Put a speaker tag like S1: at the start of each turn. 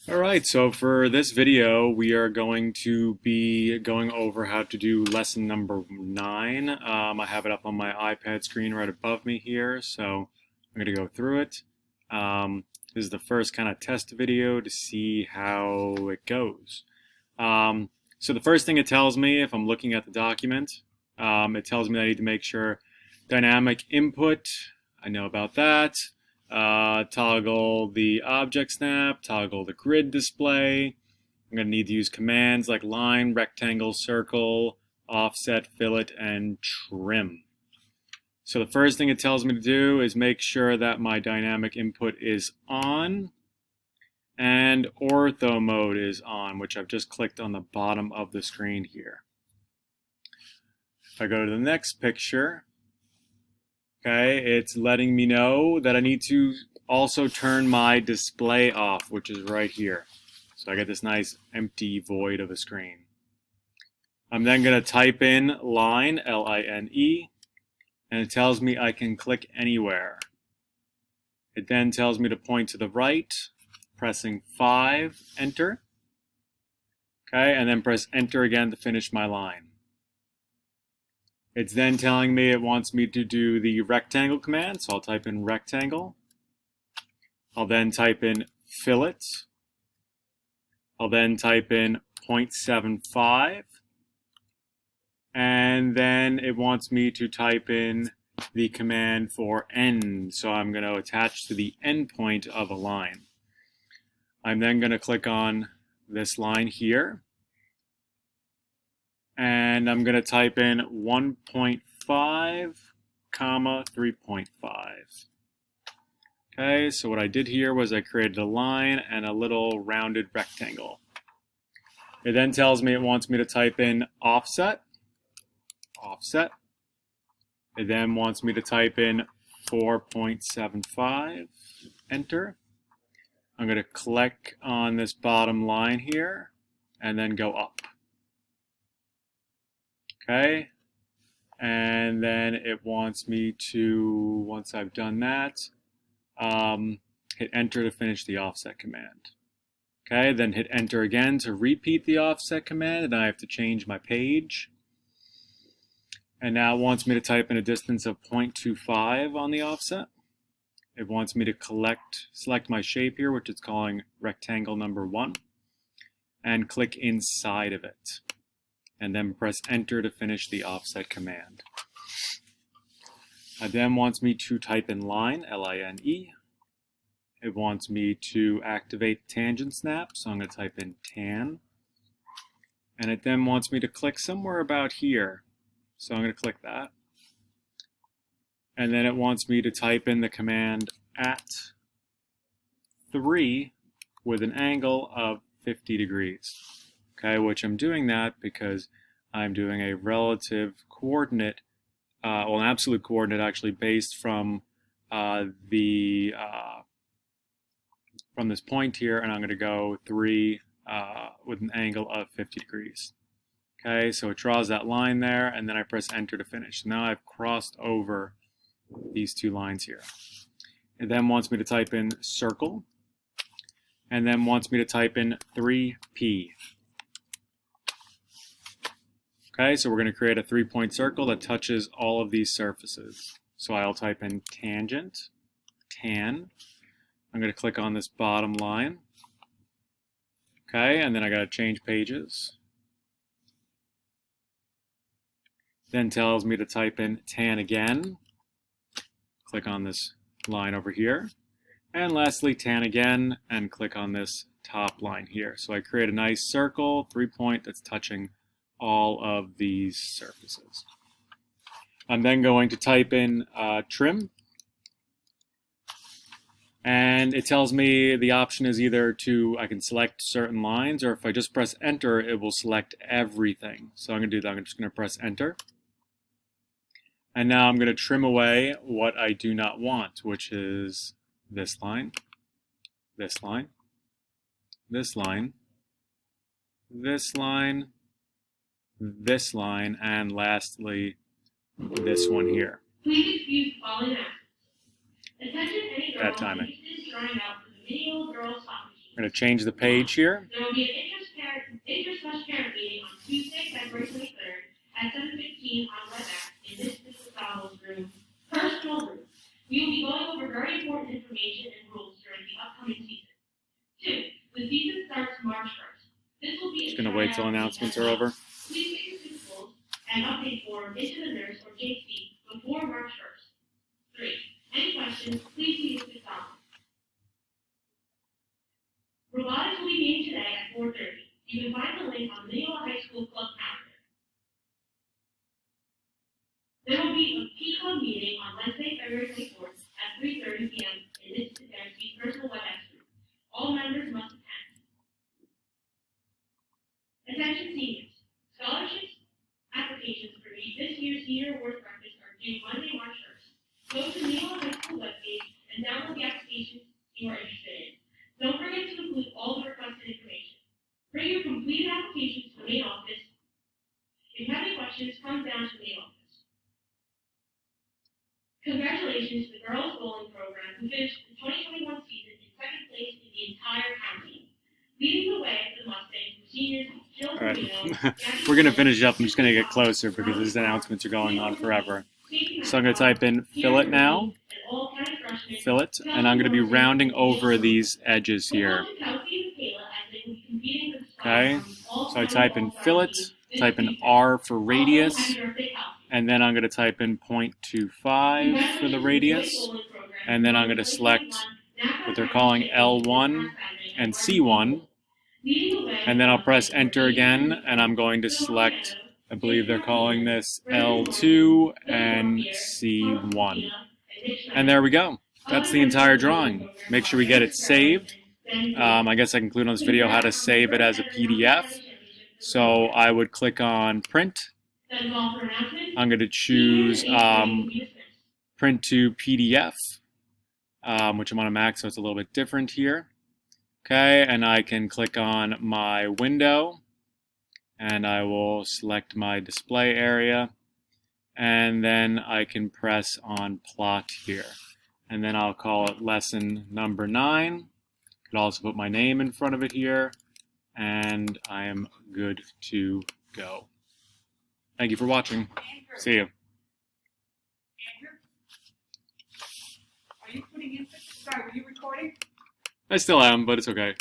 S1: Alright, so for this video, we are going to be going over how to do lesson number 9. I have it up on my iPad screen right above me here, so I'm going to go through it. This is the first kind of test video to see how it goes. So the first thing it tells me, if I'm looking at the document, it tells me that I need to make sure dynamic input, I know about that. Toggle the object snap, toggle the grid display. I'm going to need to use commands like line, rectangle, circle, offset, fillet, and trim. So the first thing it tells me to do is make sure that my dynamic input is on and ortho mode is on, which I've just clicked on the bottom of the screen here. If I go to the next picture, okay, it's letting me know that I need to also turn my display off, which is right here. So I get this nice empty void of a screen. I'm then going to type in line, L-I-N-E, and it tells me I can click anywhere. It then tells me to point to the right, pressing 5, enter. Okay, and then press enter again to finish my line. It's then telling me it wants me to do the rectangle command, so I'll type in rectangle. I'll then type in fillet. I'll then type in 0.75. And then it wants me to type in the command for end, so I'm going to attach to the end point of a line. I'm then going to click on this line here. And I'm going to type in 1.5, comma 3.5. Okay, so what I did here was I created a line and a little rounded rectangle. It then tells me it wants me to type in offset. Offset. It then wants me to type in 4.75, enter. I'm going to click on this bottom line here and then go up. Okay, and then it wants me to, once I've done that, hit enter to finish the offset command. Okay, then hit enter again to repeat the offset command, and I have to change my page. And now it wants me to type in a distance of 0.25 on the offset. It wants me to select my shape here, which it's calling rectangle number 1, and click inside of it. And then press enter to finish the offset command. It then wants me to type in line, L-I-N-E. It wants me to activate tangent snap, so I'm going to type in tan. And it then wants me to click somewhere about here, so I'm going to click that. And then it wants me to type in the command at 3 with an angle of 50 degrees. Okay, which I'm doing that because I'm doing a relative coordinate, well, an absolute coordinate actually based from from this point here, and I'm going to go 3 with an angle of 50 degrees. Okay, so it draws that line there, and then I press enter to finish. Now I've crossed over these two lines here. It then wants me to type in circle, and then wants me to type in 3P. Okay, so we're going to create a 3-point circle that touches all of these surfaces. So I'll type in tangent, tan. I'm going to click on this bottom line. Okay, and then I got to change pages. Then tells me to type in tan again. Click on this line over here. And lastly, tan again, and click on this top line here. So I create a nice circle, 3-point that's touching all of these surfaces. I'm then going to type in trim, and it tells me the option is either I can select certain lines, or if I just press enter, it will select everything. So I'm going to do that. I'm just going to press enter. And now I'm going to trim away what I do not want, which is this line, this line, this line, this line, this line, and lastly, this one here.
S2: Please excuse falling out. Attention any girl
S1: Bad timing.
S2: interested in trying out for the mini old girls hockey
S1: I'm going to change the page here.
S2: There will be an inter/parent meeting on Tuesday, February 23rd at 7:15 on WebEx in this Mrs. Donald's room, personal room. We will be going over very important information and rules during the upcoming season. 2. The season starts March 1st. This will be
S1: Just going to wait till announcements are over.
S2: Please take your principals and update form into the nurse or JC before March 1st. 3. Any questions, please see Mrs. Donald. Robotics will be meeting today at 4:30. You can find the link on the Mineola High School Club calendar. There will be a P-Club meeting on Wednesday, February 24th at 3:30 p.m. in Mrs. Dansby's personal WebEx group. All members must attend. Attention seniors. Scholarships applications for this year's Senior Awards breakfast are due Monday, March 1st. Go to the Mineola High School webpage and download the applications you are interested in. Don't forget to include all the requested information. Bring your completed applications to the main office. If you have any questions, come down to the main office. Congratulations to the girls bowling program who finished the 2021 season in second place in the entire county. Leading the way for the Mustangs were seniors Jill
S1: Alright, we're going to finish up. I'm just going to get closer because these announcements are going on forever. So I'm going to type in fill it now. Fill it, and I'm going to be rounding over these edges here. Okay, so I type in fill it, type in R for radius, and then I'm going to type in 0.25 for the radius, and then I'm going to select what they're calling L1 and C1, and then I'll press enter again, and I'm going to select, I believe they're calling this L2 and C1. And there we go. That's the entire drawing. Make sure we get it saved. I guess I can include on this video how to save it as a PDF. So I would click on print. I'm going to choose print to PDF, which I'm on a Mac, so it's a little bit different here. Okay, and I can click on my window, and I will select my display area, and then I can press on plot here. And then I'll call it lesson number 9. Could also put my name in front of it here, and I am good to go. Thank you for watching. See you.
S3: Are you putting in? Sorry, were you recording?
S1: I still am, but it's okay.